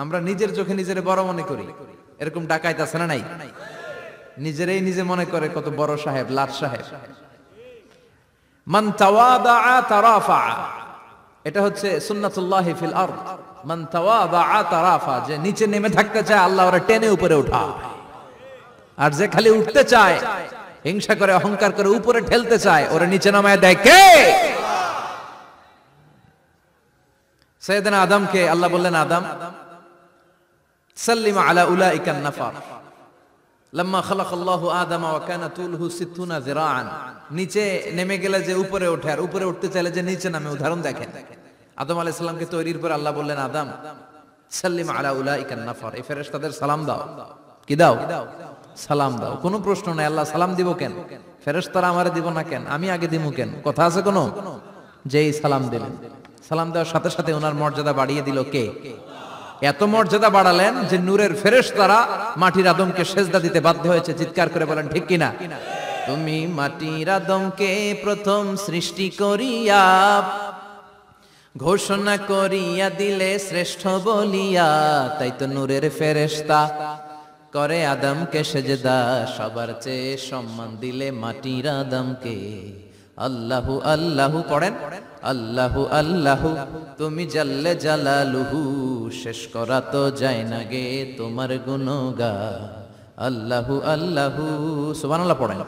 আমরা নিজের চোখে নিজের বড় মনে করি, এরকম ডাকাইত আছে না নাই? নিজেরাই নিজে মনে করে কত বড় সাহেব, লাট সাহেব। মান তাওয়াদা তারাফা, এটা হচ্ছে সুন্নাতুল্লাহি ফিল আরদ। মান তাওয়াদা তারাফা, যে নিচে নেমে থাকতে চায় আল্লাহ ওরে টেনে উপরে উঠায়, আর যে খালি উঠতে চায়, হিংসা করে অহংকার করে উপরে ঠেলতে চায়, ওরে নিচে নামায় দেয় কে? সাইয়েদনা আদমকে আল্লাহ বললেন, আদম সাল্লিম আলা উলাইকা নাফার লাম্মা খালাকাল্লাহু আদম ওয়া কানা তুলহু 60 যিরাআন। নিচে নেমে গেলে যে উপরে ওঠে, আর উপরে উঠতে চাইলে যে নিচে নামে, উদাহরণ দেখেন। আদম আলাইহিস সালামকে তৈরির পর আল্লাহ বললেন, আদম সাল্লিম আলা উলাইকা নাফার, এই ফেরেশতাদের সালাম দাও। কি দাও? সালাম দাও। কোনো প্রশ্ন নাই, আল্লাহ সালাম দিব কেন? ফেরেশতারা আমারে দিব না কেন? আমি আগে দিব কেন? কথা আছে কোনো? যেই সালাম দিলেন, সালাম দেওয়ার সাথে সাথে ওনার মর্যাদা বাড়িয়ে দিল কে? এত মর্যাদা বাড়ালেন যে নূরের ফেরেশতারা মাটির আদমকে সেজদা দিতে বাধ্য হয়েছে। চিৎকার করে বলেন ঠিক কিনা? তুমি মাটির আদমকে প্রথম সৃষ্টি করিয়া ঘোষণা করিয়া দিলে শ্রেষ্ঠ বলিয়া, তাই তো নূরের ফেরেশতা করে আদমকে সেজদা। সবার চেয়ে সম্মান দিলে মাটির আদমকে। আল্লাহু আল্লাহু পড়েন, আল্লাহু আল্লাহু তুমি জাল্লে জালালুহু, শেষ করা তো যায় না গে তোমার গুণগান। আল্লাহু আল্লাহু, সুবহানাল্লাহ পড়েন।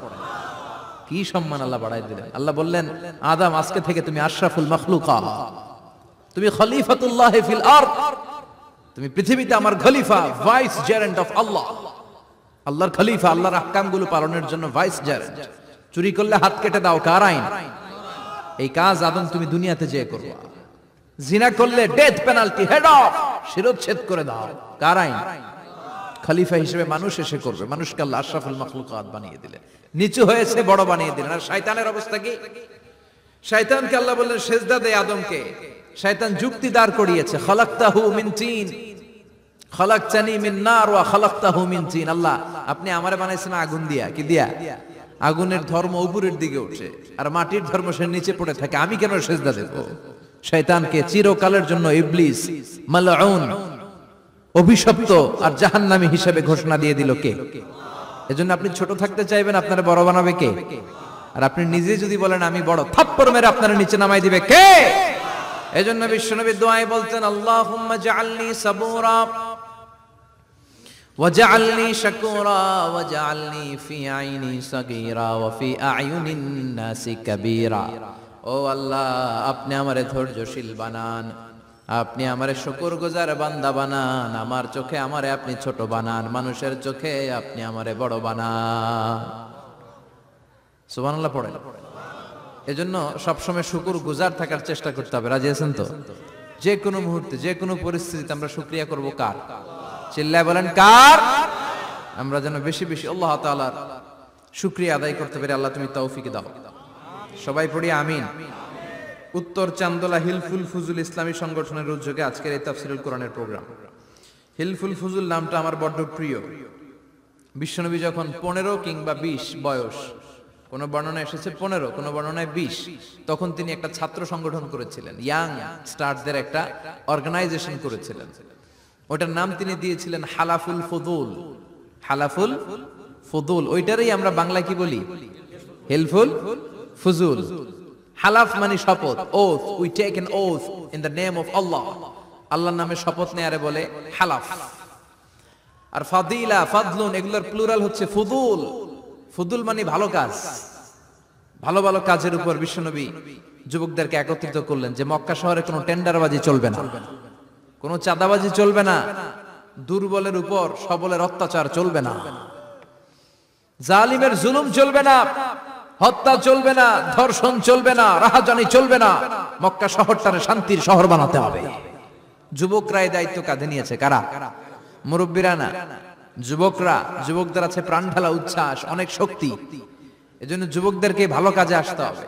কি সম্মান আল্লাহ বাড়াই দিলেন। আল্লাহ বললেন, আদম আজকে থেকে তুমি আশরাফুল মাখলুকাত, তুমি খলিফাতুল্লাহ ফিল আরদ, তুমি পৃথিবীতে আমার খলিফা, ভাইস জেরেন্ট অফ আল্লাহ। আল্লাহর খলিফা, আল্লাহর আহকামগুলো পালনের জন্য ভাইস জেরেন্ট। চুরি করলে হাত কেটে দাও, কার আইন? এই কাজ আদম তুমি দুনিয়াতে যেয়ে করবা। জিনা করলে ডেথ পেনাল্টি, হেড অফ, শিরচ্ছেদ করে দাও, কার আইন? খলিফা হিসেবে মানুষ এসে করবে। মানুষকে আল্লাহ আশরাফুল মাখলুকাত বানিয়ে দিলেন, নিচু হয়েছে বড় বানিয়ে দিলেন। আর শয়তানের অবস্থা কি? শয়তানকে আল্লাহ বললেন সেজদা দে আদমকে। শয়তান যুক্তি দাঁড় করিয়েছে, খালাকতাহু মিন তিন খালাকতানি মিন নার ওয়া খালাকতাহু মিন তিন। আল্লাহ আপনি আমারে বানাইছেন আগুন দিয়া। কি দিয়া? আগুনের ধর্ম উপরের দিকে উঠে, আর মাটির ধর্ম সে নিচে পড়ে থাকে, আমি কেন সেজদা দেব? শয়তানকে চিরকালের জন্য ইবলিস মালউন, অভিশপ্ত আর জাহান্নামী হিসেবে ঘোষণা দিয়ে দিল কে? এজন্য আপনি ছোট থাকতে চাইবেন, আপনারা বড় বানাবে কে? আর আপনি নিজে যদি বলেন আমি বড়, থাপ্পড় মেরে আপনারা নিচে নামাই দিবে কে? এজন্য বিশ্বনবী দোয়ায় বলতেন, আল্লাহুম্মা জাআলনি সাবুরা ওয়াজআলনি শাকুরা ওয়াজআলনি ফি আইনি সাগীরা ওয়া ফি আ'য়ুনিন নাসি কাবীরা। ও আল্লাহ, আপনি আমারে ধৈর্যশীল বানান, আপনি আমারে শুকরগুজার বান্দা বানান, আমার চোখে আমারে আপনি ছোট বানান, মানুষের চোখে আপনি আমারে বড় বানান। সুবহানাল্লাহ পড়েন। এজন্য সবসময় শুকরগুজার থাকার চেষ্টা করতে হবে। রাজি আছেন তো? যে কোনো মুহূর্তে, যে কোনো পরিস্থিতিতে আমরা শুকরিয়া করব কার? চিল্লায় বলেন কার? আমরা যেন বেশি বেশি আল্লাহ তাআলার শুকরিয়া আদায় করতে পারি। আল্লাহ তুমি তৌফিক দাও। সবাই পড়ি আমিন। উত্তর চান্দোলা হিলফুল ফুজুল ইসলামী সংগঠনের উদ্যোগে আজকের এই তাফসীরুল কোরআনের প্রোগ্রাম। হিলফুল ফুজুল নামটা আমার বড্ড প্রিয়। বিশ্বনবী যখন 15 কিংবা 20 বয়স, কোন বর্ণনায় এসেছে 15, কোন বর্ণনায় 20, তখন তিনি একটা ছাত্র সংগঠন করেছিলেন, ইয়াং স্টারদের একটা অর্গানাইজেশন করেছিলেন। ওটার নাম তিনি দিয়েছিলেন হালাফুল ফুদুল। হালাফুল ফুদুল, ওইটারই আমরা বাংলা কি বলি? হিলফুল ফুজুল। হালাফ মানে শপথ, oath, we take an oath in the name of Allah. আল্লাহর নামে শপথ নেয়ারে বলে হালাফ। আর ফাদিলা, ফাদলুন, এগুলোর প্লুরাল হচ্ছে ফুদুল। ফুদুল মানে ভালো কাজ। ভালো ভালো কাজের উপর বিশ্বনবী যুবকদেরকে একত্রিত করলেন যে মক্কা শহরে কোনো টেন্ডারবাজি চলবে না, কোনো চাঁদাবাজি চলবে না, দুর্বলের উপর সবলের অত্যাচার চলবে না, জালিমের জুলুম চলবে না, হত্যা চলবে না, ধর্ষণ চলবে না, রাহাজানি চলবে না। মক্কা শহরটারে শান্তির শহর বানাতে হবে। যুবকরা এই দায়িত্ব কাঁধে নিয়েছে। কারা? মুরব্বীরা না, যুবকরা। যুবকদের আছে প্রাণ ঢালা উচ্ছ্বাস, অনেক শক্তি। এজন্য যুবকদেরকে ভালো কাজে আসতে হবে।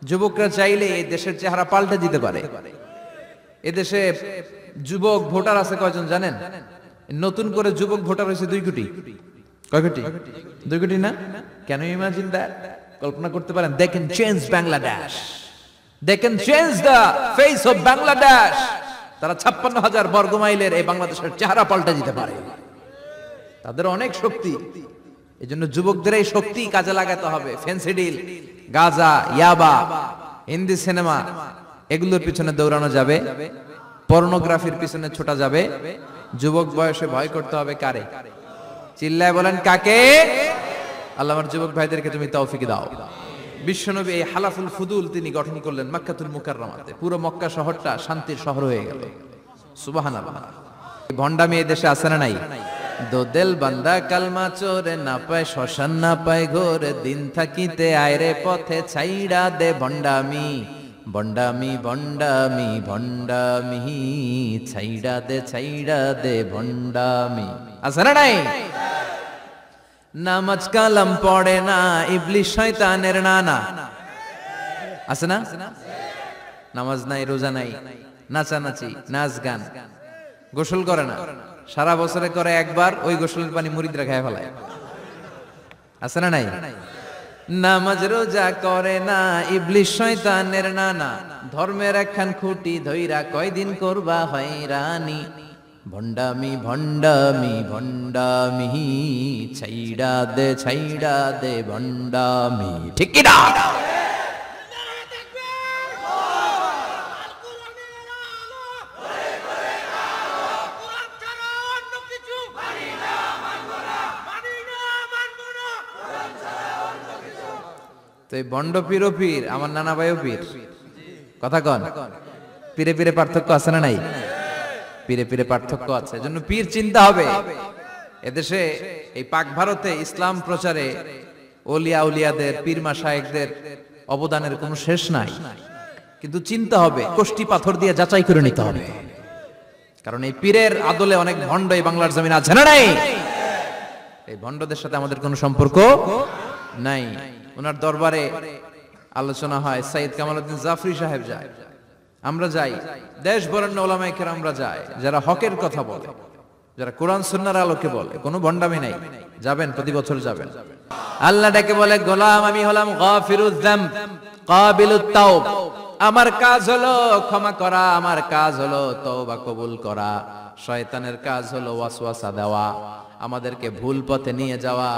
যুবকরা চাইলে এই দেশের চেহারা পাল্টে দিতে পারে। এদেশে যুবক ভোটার আছে কয়জন জানেন? নতুন করে যুবক ভোটার হয়েছে 2 কোটি। কয় কোটি? 2 কোটি না? Can you imagine that? কল্পনা করতে পারেন? They can change Bangladesh, they can change the face of Bangladesh. তারা 56,000 বর্গ মাইলের এই বাংলাদেশের চেহারা পাল্টে দিতে পারে। তাদের অনেক শক্তি। এই জন্য যুবকদের এই শক্তি কাজে লাগাতে হবে। ফেন্সিডিল, গাঁজা, ইয়াবা, হিন্দি সিনেমা এগুলোর পিছনে দৌড়ানো যাবে, পর্নোগ্রাফির পিছনে ছোটা যাবে। যুবক বয়সে ভয় করতে হবে কারে? চিল্লায় বলেন কাকে? আল্লাহ আমার যুবক ভাইদেরকে তুমি তৌফিক দাও। বিশ্বনবী এই হালাফুল ফুদুল তিনি গঠন করলেন মক্কাতুল মুকাররমাতে। পুরো মক্কা শহরটা শান্তির শহর হয়ে গেল। সুবহানাল্লাহ। ভণ্ডামি এই দেশে আছে না নাই? দো দিল বান্দা কালমা চোরে, না পায় শ্মশান না পায় ঘোর, দিন থাকিতে আয়রে পথে ছাইড়া দে ভণ্ডামি। ভণ্ডামি ভণ্ডামি ভণ্ডামি, ছাইড়া দে ভণ্ডামি। আছে না নাই? নামাজ কালাম পড়ে না, ইবলিশ শয়তানের নানা। আছে না? নামাজ নাই, রোজা নাই, নাচানাচি, নাচ গান, গোসল করে না, সারা বছরে করে একবার, ওই গোসলের পানি মুরিদরা খায় ফেলায়। আছে না নাই? নামাজ রোজা করে না, ইবলিশ শয়তানের নানা, ধর্মের একখান খুঁটি ধইরা কয়দিন করবা হয়রানি। ভণ্ডামি ভণ্ডামি ভণ্ডামি, ছাইড়া দে ভণ্ডামি। ঠিক কি না? তো এই ভণ্ড পীরও পীর, আমার নানা ভাইও পীর। কথা কন, পীরে পীরে পার্থক্য আছে না নাই? পীরে পীরে পার্থক্য আছে। এজন্য পীর চিন্তা হবে। এদেশে এই পাক ভারতে ইসলাম প্রচারে ওলিয়া উলিয়াদের, পীর মাশায়েখদের অবদানের কোনো শেষ নাই। কিন্তু চিন্তা হবে, কষ্টি পাথর দিয়ে যাচাই করে নিতে হবে। কারণ এই পীরের আদলে অনেক ভণ্ড এই বাংলার জমিন আছে না নাই? এই ভণ্ডদের সাথে আমাদের কোনো সম্পর্ক নাই। ওনার দরবারে আলোচনা হয়, সাইয়্যিদ কামালউদ্দিন জাফরি সাহেব যায়, আমরা যাই, দেশ বরেণ্য ওলামায়ে কেরামরা যায়, যারা হকের কথা বলে, যারা কোরআন সুন্নাহর আলোকে বলে, কোনো ভণ্ডামি নাই। যাবেন, প্রতি বছর যাবেন। আল্লাহ ডেকে বলে, গোলাম আমি হলাম গাফিরুয যামব কাবিলুত তাওব। আমার কাজ হলো ক্ষমা করা, আমার কাজ হলো তওবা কবুল করা। শয়তানের কাজ হলো ওয়াসওয়াসা দেওয়া, আমাদেরকে ভুল পথে নিয়ে যাওয়া।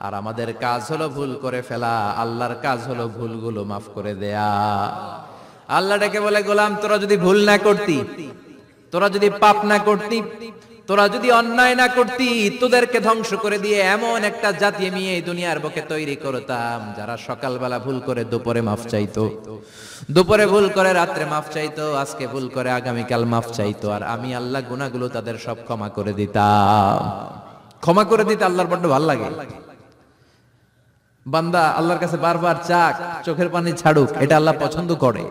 আর আমাদের কাজ হলো ভুল করে ফেলা, আল্লাহর কাজ হলো ভুলগুলো মাফ করে দেয়া। আল্লাহ ডেকে বলে, গোলাম তোরা যদি ভুল না করতি, তোরা যদি পাপ না করতি, তোরা যদি অন্যায় না করতি, তোদেরকে ধ্বংস করে দিয়ে এমন একটা জাতি আমি এই দুনিয়ার বুকে তৈরি করতাম, যারা সকালবেলা ভুল করে দুপুরে মাফ চাইতো, দুপুরে ভুল করে রাত্রে মাফ চাইতো, আজকে ভুল করে আগামীকাল মাফ চাইতো। আর আমি আল্লাহ গুনাহগুলো তাদের সব ক্ষমা করে দিতাম। ক্ষমা করে দিতে আল্লাহর বড্ড ভালো লাগে। বান্দা আল্লাহর কাছে বারবার চাক, চোখের পানি ছাড়ুক, এটা আল্লাহ পছন্দ করে।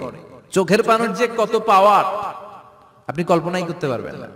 চোখের পানির যে কত পাওয়ার আপনি কল্পনাই করতে পারবেন না।